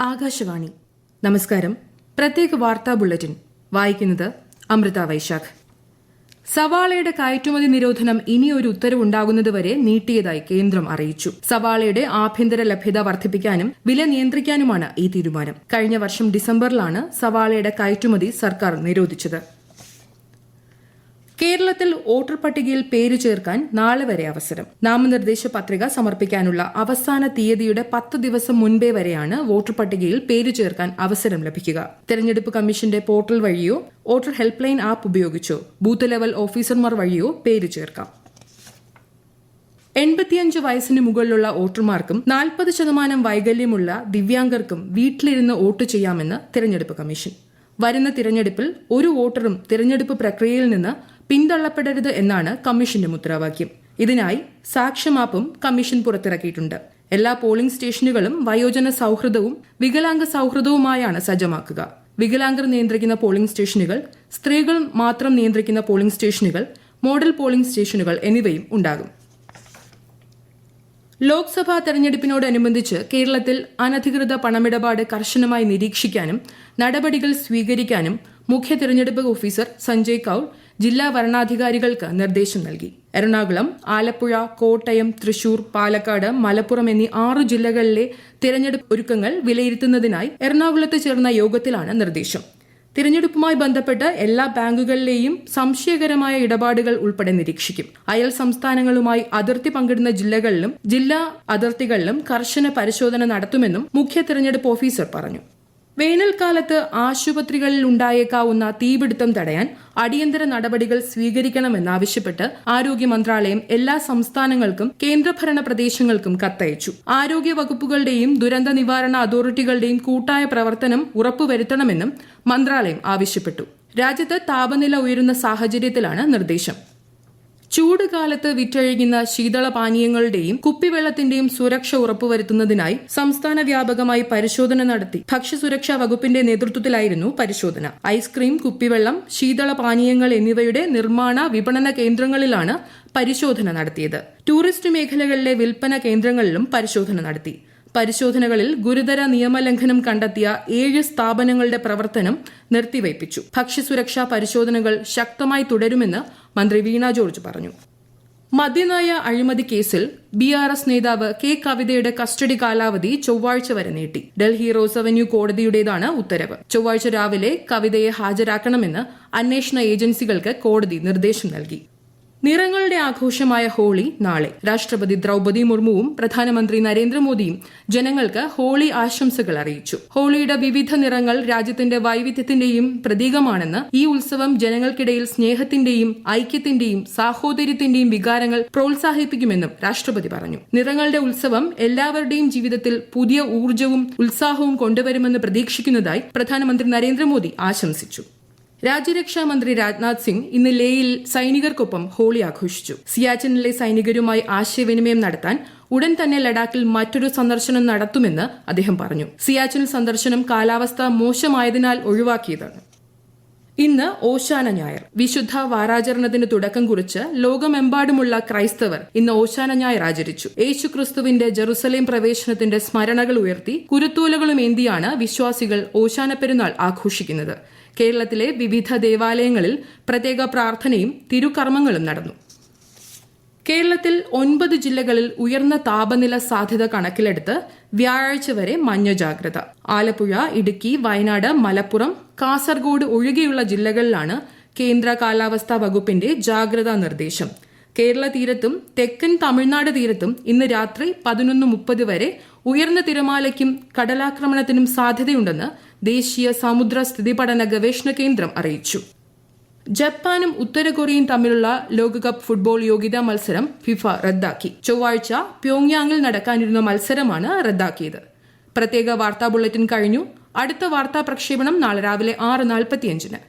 ആകാശവാണി. നമസ്കാരം. പ്രത്യേക വാർത്താ ബുള്ളറ്റിൻ വായിക്കുന്നത് അമൃത വൈശാഖ്. സവാളയുടെ കയറ്റുമതി നിരോധനം ഇനിയൊരു ഉത്തരവുണ്ടാകുന്നതുവരെ നീട്ടിയതായി കേന്ദ്രം അറിയിച്ചു. സവാളയുടെ ആഭ്യന്തര ലഭ്യത വർദ്ധിപ്പിക്കാനും വില നിയന്ത്രിക്കാനുമാണ് ഈ തീരുമാനം. കഴിഞ്ഞ വർഷം ഡിസംബറിലാണ് സവാളയുടെ കയറ്റുമതി സർക്കാർ നിരോധിച്ചത്. കേരളത്തിൽ വോട്ടർ പട്ടികയിൽ പേര് ചേർക്കാൻ നാളെ വരെ അവസരം. നാമനിർദ്ദേശ പത്രിക സമർപ്പിക്കാനുള്ള അവസാന തീയതിയുടെ 10 ദിവസം മുൻപേ വരെയാണ് വോട്ടർ പട്ടികയിൽ പേര് ചേർക്കാൻ അവസരം ലഭിക്കുക. തെരഞ്ഞെടുപ്പ് കമ്മീഷന്റെ പോർട്ടൽ വഴിയോ വോട്ടർ ഹെൽപ്പ് ലൈൻ ആപ്പ് ഉപയോഗിച്ചോ ബൂത്ത് ലെവൽ ഓഫീസർമാർ വഴിയോ പേര് ചേർക്കാം. 85 വയസ്സിന് മുകളിലുള്ള വോട്ടർമാർക്കും 40% വൈകല്യമുള്ള ദിവ്യാംഗർക്കും വീട്ടിലിരുന്ന് വോട്ട് ചെയ്യാമെന്ന് തെരഞ്ഞെടുപ്പ് കമ്മീഷൻ. വരുന്ന തിരഞ്ഞെടുപ്പിൽ ഒരു വോട്ടറും തിരഞ്ഞെടുപ്പ് പ്രക്രിയയിൽ നിന്ന് പിന്തള്ളപ്പെടരുത് എന്നാണ് കമ്മീഷന്റെ മുദ്രാവാക്യം. ഇതിനായി സാക്ഷ്യമാപ്പും കമ്മീഷൻ പുറത്തിറക്കിയിട്ടുണ്ട്. എല്ലാ പോളിംഗ് സ്റ്റേഷനുകളും വയോജന സൌഹൃദവും വികലാംഗ സൌഹൃദവുമായാണ് സജ്ജമാക്കുക. വികലാംഗർ നിയന്ത്രിക്കുന്ന പോളിംഗ് സ്റ്റേഷനുകൾ, സ്ത്രീകൾ മാത്രം നിയന്ത്രിക്കുന്ന പോളിംഗ് സ്റ്റേഷനുകൾ, മോഡൽ പോളിംഗ് സ്റ്റേഷനുകൾ എന്നിവയും ഉണ്ടാകും. ലോക്സഭാ തെരഞ്ഞെടുപ്പിനോടനുബന്ധിച്ച് കേരളത്തിൽ അനധികൃത പണമിടപാട് കർശനമായി നിരീക്ഷിക്കാനും നടപടികൾ സ്വീകരിക്കാനും മുഖ്യ തെരഞ്ഞെടുപ്പ് ഓഫീസർ സഞ്ജയ് കൌൾ ജില്ലാ വരണാധികാരികൾക്ക് നിർദ്ദേശം നൽകി. എറണാകുളം, ആലപ്പുഴ, കോട്ടയം, തൃശൂർ, പാലക്കാട്, മലപ്പുറം എന്നീ 6 ജില്ലകളിലെ തിരഞ്ഞെടുപ്പ് ഒരുക്കങ്ങൾ വിലയിരുത്തുന്നതിനായി എറണാകുളത്ത് ചേർന്ന യോഗത്തിലാണ് നിർദ്ദേശം. തിരഞ്ഞെടുപ്പുമായി ബന്ധപ്പെട്ട് എല്ലാ ബാങ്കുകളിലെയും സംശയകരമായ ഇടപാടുകൾ ഉൾപ്പെടെ നിരീക്ഷിക്കും. അയൽ സംസ്ഥാനങ്ങളുമായി അതിർത്തി പങ്കിടുന്ന ജില്ലകളിലും ജില്ലാ അതിർത്തികളിലും കർശന പരിശോധന നടത്തുമെന്നും മുഖ്യ തെരഞ്ഞെടുപ്പ് ഓഫീസർ പറഞ്ഞു. വേനൽക്കാലത്ത് ആശുപത്രികളിൽ ഉണ്ടായേക്കാവുന്ന തീപിടുത്തം തടയാൻ അടിയന്തര നടപടികൾ സ്വീകരിക്കണമെന്നാവശ്യപ്പെട്ട് ആരോഗ്യ മന്ത്രാലയം എല്ലാ സംസ്ഥാനങ്ങൾക്കും കേന്ദ്രഭരണ പ്രദേശങ്ങൾക്കും കത്തയച്ചു. ആരോഗ്യ വകുപ്പുകളുടെയും ദുരന്ത നിവാരണ അതോറിറ്റികളുടെയും കൂട്ടായ പ്രവർത്തനം ഉറപ്പുവരുത്തണമെന്നും മന്ത്രാലയം ആവശ്യപ്പെട്ടു. രാജ്യത്ത് താപനില ഉയരുന്ന സാഹചര്യത്തിലാണ് നിർദ്ദേശം. ചൂടുകാലത്ത് വിറ്റഴിക്കുന്ന ശീതളപാനീയങ്ങളുടെയും കുപ്പിവെള്ളത്തിന്റെയും സുരക്ഷ ഉറപ്പുവരുത്തുന്നതിനായി സംസ്ഥാന വ്യാപകമായി പരിശോധന നടത്തി. ഭക്ഷ്യസുരക്ഷാ വകുപ്പിന്റെ നേതൃത്വത്തിലായിരുന്നു പരിശോധന. ഐസ്ക്രീം, കുപ്പിവെള്ളം, ശീതളപാനീയങ്ങൾ എന്നിവയുടെ നിർമ്മാണ വിപണന കേന്ദ്രങ്ങളിലാണ് പരിശോധന നടത്തിയത്. ടൂറിസ്റ്റ് മേഖലകളിലെ വിൽപ്പന കേന്ദ്രങ്ങളിലും പരിശോധന നടത്തി. പരിശോധനകളിൽ ഗുരുതര നിയമലംഘനം കണ്ടെത്തിയ 7 സ്ഥാപനങ്ങളുടെ പ്രവർത്തനം നിർത്തിവയ്പ്പിച്ചു. ഭക്ഷ്യസുരക്ഷാ പരിശോധനകൾ ശക്തമായി തുടരുമെന്ന് മന്ത്രി വീണ ജോർജ് പറഞ്ഞു. മദ്യനയ അഴിമതി കേസിൽ BRS നേതാവ് കെ കവിതയുടെ കസ്റ്റഡി കാലാവധി ചൊവ്വാഴ്ച വരെ നീട്ടി. ഡൽഹി റോസ് അവന്യൂ കോടതിയുടേതാണ് ഉത്തരവ്. ചൊവ്വാഴ്ച രാവിലെ കവിതയെ ഹാജരാക്കണമെന്ന് അന്വേഷണ ഏജൻസികൾക്ക് കോടതി നിർദ്ദേശം നൽകി. നിറങ്ങളുടെ ആഘോഷമായ ഹോളി നാളെ. രാഷ്ട്രപതി ദ്രൗപദി മുർമുവും പ്രധാനമന്ത്രി നരേന്ദ്രമോദിയും ജനങ്ങൾക്ക് ഹോളി ആശംസകൾ അറിയിച്ചു. ഹോളിയുടെ വിവിധ നിറങ്ങൾ രാജ്യത്തിന്റെ വൈവിധ്യത്തിന്റെയും പ്രതീകമാണെന്ന് ഈ ഉത്സവം ജനങ്ങൾക്കിടയിൽ സ്നേഹത്തിന്റെയും ഐക്യത്തിന്റെയും സാഹോദര്യത്തിന്റെയും വികാരങ്ങൾ പ്രോത്സാഹിപ്പിക്കുമെന്നും രാഷ്ട്രപതി പറഞ്ഞു. നിറങ്ങളുടെ ഉത്സവം എല്ലാവരുടെയും ജീവിതത്തിൽ പുതിയ ഊർജ്ജവും ഉത്സാഹവും കൊണ്ടുവരുമെന്ന് പ്രതീക്ഷിക്കുന്നതായി പ്രധാനമന്ത്രി നരേന്ദ്രമോദി ആശംസിച്ചു. രാജ്യരക്ഷാ മന്ത്രി രാജ്നാഥ് സിംഗ് ഇന്ന് ലേയിൽ സൈനികർക്കൊപ്പം ഹോളി ആഘോഷിച്ചു. സിയാച്ചിനിലെ സൈനികരുമായി ആശയവിനിമയം നടത്താൻ ഉടൻ തന്നെ ലഡാക്കിൽ മറ്റൊരു സന്ദർശനം നടത്തുമെന്ന് അദ്ദേഹം പറഞ്ഞു. സിയാച്ചിൻ സന്ദർശനം കാലാവസ്ഥ മോശമായതിനാൽ ഒഴിവാക്കിയതാണ്. ഇന്ന് ഓശാന ഞായർ. വിശുദ്ധ വാരാചരണത്തിന് തുടക്കം കുറിച്ച് ലോകമെമ്പാടുമുള്ള ക്രൈസ്തവർ ഇന്ന് ഓശാന ഞായർ ആചരിച്ചു. യേശുക്രിസ്തുവിന്റെ ജെറുസലേം പ്രവേശനത്തിന്റെ സ്മരണകൾ ഉയർത്തി കുരുത്തോലകളും ഏന്തിയാണ് വിശ്വാസികൾ ഓശാന പെരുന്നാൾ ആഘോഷിക്കുന്നത്. കേരളത്തിലെ വിവിധ ദേവാലയങ്ങളിൽ പ്രത്യേക പ്രാർത്ഥനയും തിരുക്കർമ്മങ്ങളും നടന്നു. കേരളത്തിൽ 9 ജില്ലകളിൽ ഉയർന്ന താപനില സാധ്യത കണക്കിലെടുത്ത് വ്യാഴാഴ്ച വരെ മഞ്ഞ ജാഗ്രത. ആലപ്പുഴ, ഇടുക്കി, വയനാട്, മലപ്പുറം, കാസർഗോഡ് ഒഴികെയുള്ള ജില്ലകളിലാണ് കേന്ദ്ര കാലാവസ്ഥാ വകുപ്പിന്റെ ജാഗ്രതാ നിർദ്ദേശം. കേരള തീരത്തും തെക്കൻ തമിഴ്നാട് തീരത്തും ഇന്ന് രാത്രി 11:30 വരെ ഉയർന്ന തിരമാലയ്ക്കും കടലാക്രമണത്തിനും സാധ്യതയുണ്ടെന്ന് ദേശീയ സമുദ്ര സ്ഥിതിപഠന ഗവേഷണ കേന്ദ്രം അറിയിച്ചു. ജപ്പാനും ഉത്തര കൊറിയയും തമ്മിലുള്ള ലോകകപ്പ് ഫുട്ബോൾ യോഗ്യതാ മത്സരം ഫിഫ റദ്ദാക്കി. ചൊവ്വാഴ്ച പ്യോങ്യാങ്ങിൽ നടക്കാനിരുന്ന മത്സരമാണ് റദ്ദാക്കിയത്. പ്രത്യേക വാർത്താ ബുള്ളറ്റിൻ കഴിഞ്ഞു. അടുത്ത വാർത്താ പ്രക്ഷേപണം നാളെ രാവിലെ 6:45.